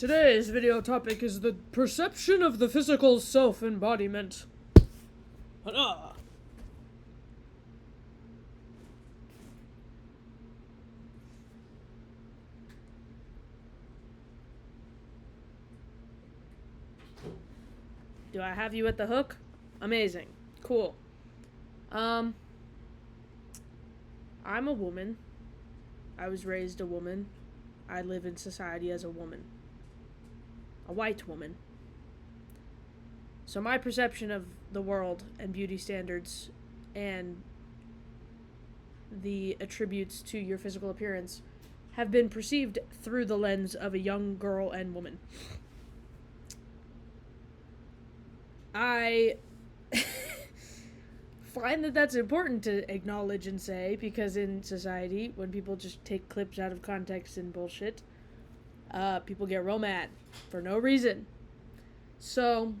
Today's video topic is the perception of the physical self-embodiment. Hurrah! Do I have you at the hook? Amazing. Cool. I'm a woman. I was raised a woman. I live in society as a woman. A white woman. So my perception of the world and beauty standards and the attributes to your physical appearance have been perceived through the lens of a young girl and woman. I find that that's important to acknowledge and say, because in society, when people just take clips out of context and bullshit, people get real mad for no reason. So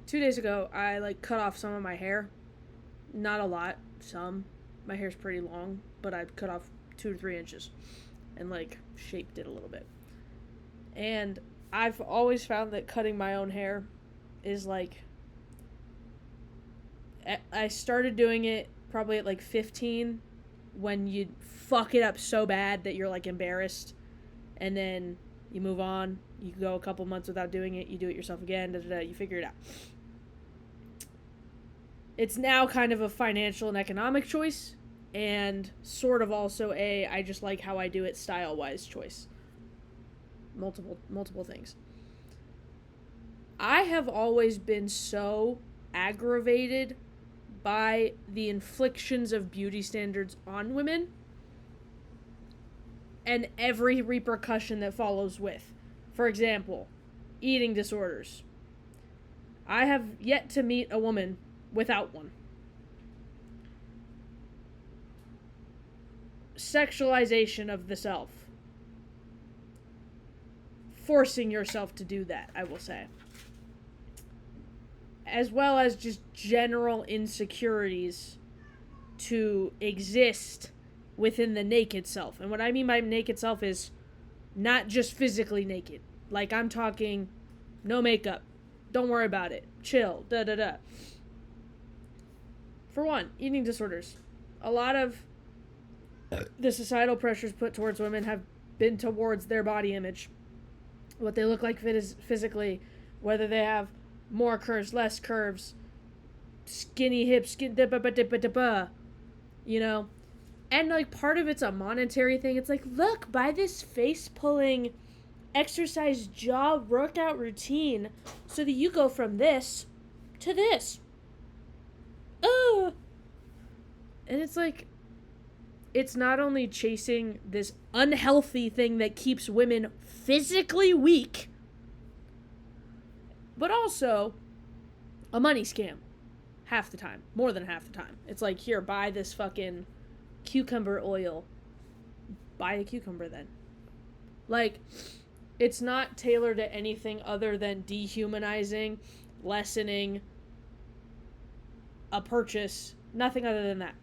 2 days ago, I cut off some of my hair. Not a lot, some. My hair's pretty long, but I cut off 2 to 3 inches and shaped it a little bit. And I've always found that cutting my own hair is I started doing it probably at 15, when you fuck it up so bad that you're embarrassed, and then you move on. You go a couple months without doing it, you do it yourself again, you figure it out. It's now kind of a financial and economic choice, and sort of also I just like how I do it style-wise choice. Multiple things. I have always been so aggravated by the inflictions of beauty standards on women and every repercussion that follows with. For example, eating disorders. I have yet to meet a woman without one. Sexualization of the self. Forcing yourself to do that, I will say. As well as just general insecurities to exist within the naked self. And what I mean by naked self is not just physically naked. I'm talking no makeup. Don't worry about it. Chill. For one, eating disorders. A lot of the societal pressures put towards women have been towards their body image. What they look like physically, whether they have more curves, less curves, skinny hips, you know? And, part of it's a monetary thing. It's look, buy this face-pulling exercise jaw workout routine so that you go from this to this. Oh! And it's it's not only chasing this unhealthy thing that keeps women physically weak, but also a money scam. Half the time. More than half the time. It's here, buy this fucking cucumber oil. Buy a cucumber then. It's not tailored to anything other than dehumanizing, lessening a purchase. Nothing other than that.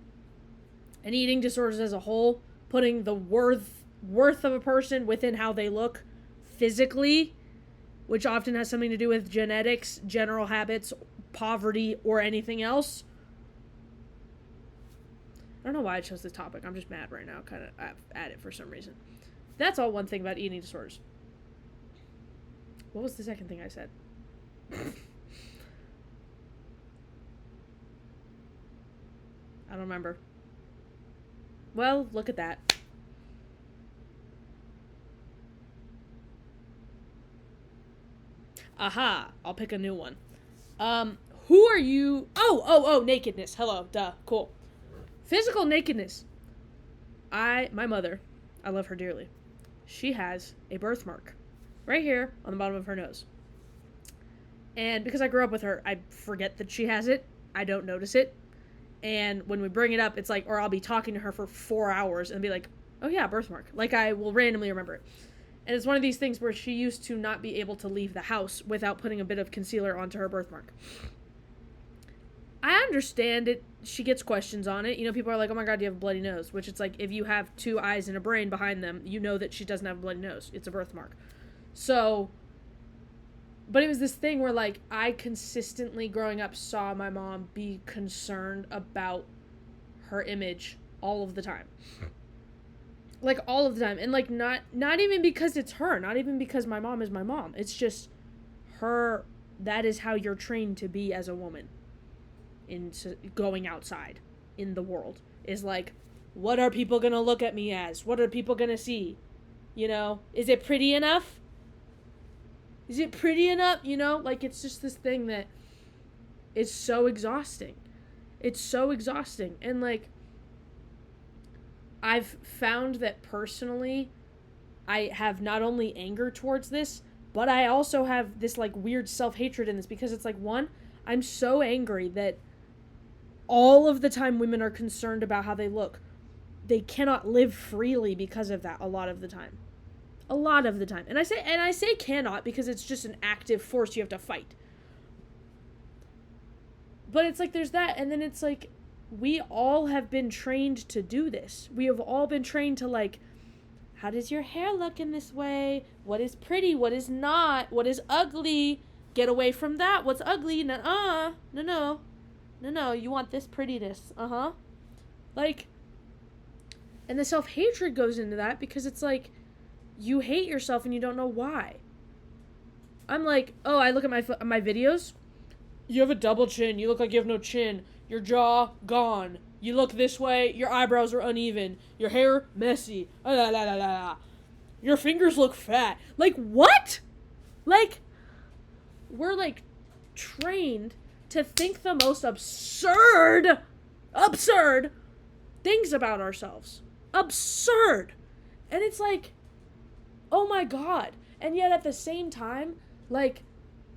And eating disorders as a whole, putting the worth of a person within how they look physically, which often has something to do with genetics, general habits, poverty, or anything else. I don't know why I chose this topic. I'm just mad right now, kind of at it for some reason. That's all one thing about eating disorders. What was the second thing I said? I don't remember. Well, look at that. Aha, I'll pick a new one. Who are you? Oh, nakedness. Hello, duh, cool. Physical nakedness. My mother, I love her dearly. She has a birthmark right here on the bottom of her nose. And because I grew up with her, I forget that she has it. I don't notice it. And when we bring it up, it's or I'll be talking to her for 4 hours and be oh yeah, birthmark. I will randomly remember it. And it's one of these things where she used to not be able to leave the house without putting a bit of concealer onto her birthmark. I understand it. She gets questions on it. You know, people are like, oh my God, you have a bloody nose. Which it's like, if you have 2 eyes and a brain behind them, you know that she doesn't have a bloody nose. It's a birthmark. So, but it was this thing where, like, I consistently growing up saw my mom be concerned about her image all of the time. Like, all of the time. And, like, not even because it's her. Not even because my mom is my mom. It's just her. That is how you're trained to be as a woman. In going outside in the world is like, what are people gonna look at me as? What are people gonna see? You know, is it pretty enough? Is it pretty enough? You know, like, it's just this thing that is so exhausting. It's so exhausting. And, like, I've found that personally, I have not only anger towards this, but I also have this, like, weird self-hatred in this, because it's like, one, I'm so angry that all of the time women are concerned about how they look. They cannot live freely because of that a lot of the time. A lot of the time. And I say cannot because it's just an active force you have to fight. But it's like there's that, and then it's like we all have been trained to do this. We have all been trained to, like, how does your hair look in this way? What is pretty? What is not? What is ugly? Get away from that. What's ugly? No, you want this prettiness. Like, and the self-hatred goes into that because it's like, you hate yourself and you don't know why. I'm like, oh, I look at my videos. You have a double chin. You look like you have no chin. Your jaw, gone. You look this way. Your eyebrows are uneven. Your hair, messy. Your fingers look fat. Like, what? Like, we're, like, trained to think the most absurd things about ourselves. Absurd. And it's like, oh my God. And yet at the same time, like,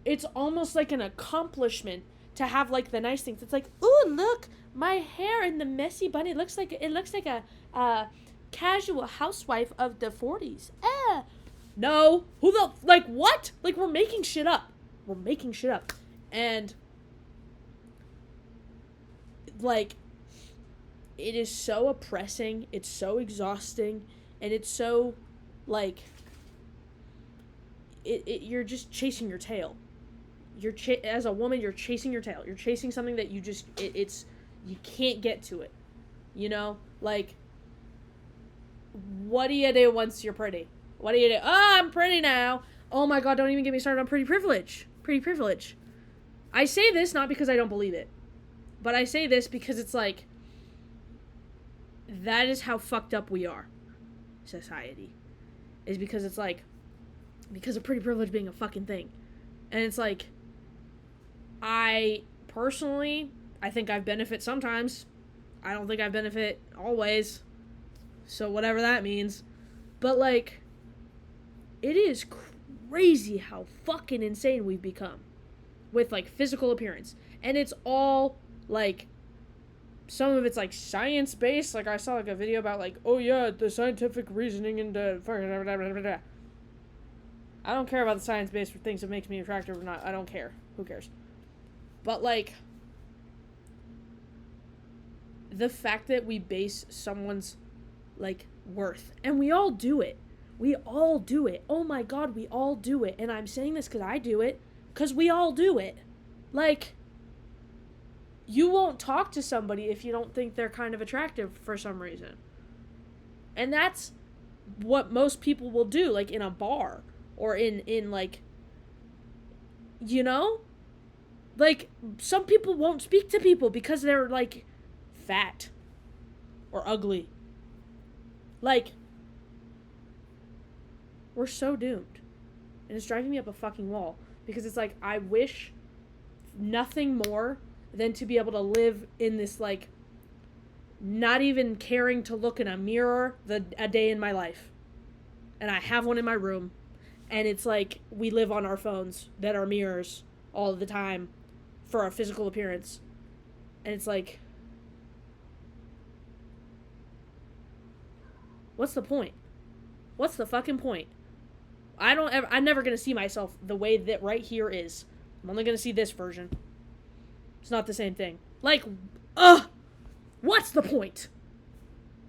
it's almost like an accomplishment to have, like, the nice things. It's like, ooh, look, my hair in the messy bunny looks like a casual housewife of the 40s. No. Like, what? Like, we're making shit up. And, like, it is so oppressing, it's so exhausting, and it's so, like, you're just chasing your tail. As a woman, you're chasing your tail. You're chasing something that you just, you can't get to it. You know? Like, what do you do once you're pretty? What do you do? Oh, I'm pretty now. Oh my God, don't even get me started on pretty privilege. Pretty privilege. I say this not because I don't believe it, but I say this because it's like, that is how fucked up we are, society. Is because it's like, because of pretty privilege being a fucking thing. And it's like, I think I benefit sometimes. I don't think I benefit always. So whatever that means. But, like, it is crazy how fucking insane we've become with, like, physical appearance. And it's all, like, some of it's, like, science-based. Like, I saw, like, a video about, like, oh, yeah, the scientific reasoning into fucking... I don't care about the science-based for things that makes me attractive or not. I don't care. Who cares? But, like, the fact that we base someone's, like, worth. And we all do it. We all do it. Oh, my God, we all do it. And I'm saying this because I do it. Because we all do it. Like, you won't talk to somebody if you don't think they're kind of attractive for some reason. And that's what most people will do, like, in a bar. Or in like, you know? Like, some people won't speak to people because they're, like, fat. Or ugly. Like, we're so doomed. And it's driving me up a fucking wall. Because it's like, I wish nothing more than to be able to live in this, like, not even caring to look in a mirror a day in my life. And I have one in my room. And it's like, we live on our phones that are mirrors all the time for our physical appearance. And it's like, what's the point? What's the fucking point? I'm never going to see myself the way that right here is. I'm only going to see this version. It's not the same thing. Like, ugh. What's the point?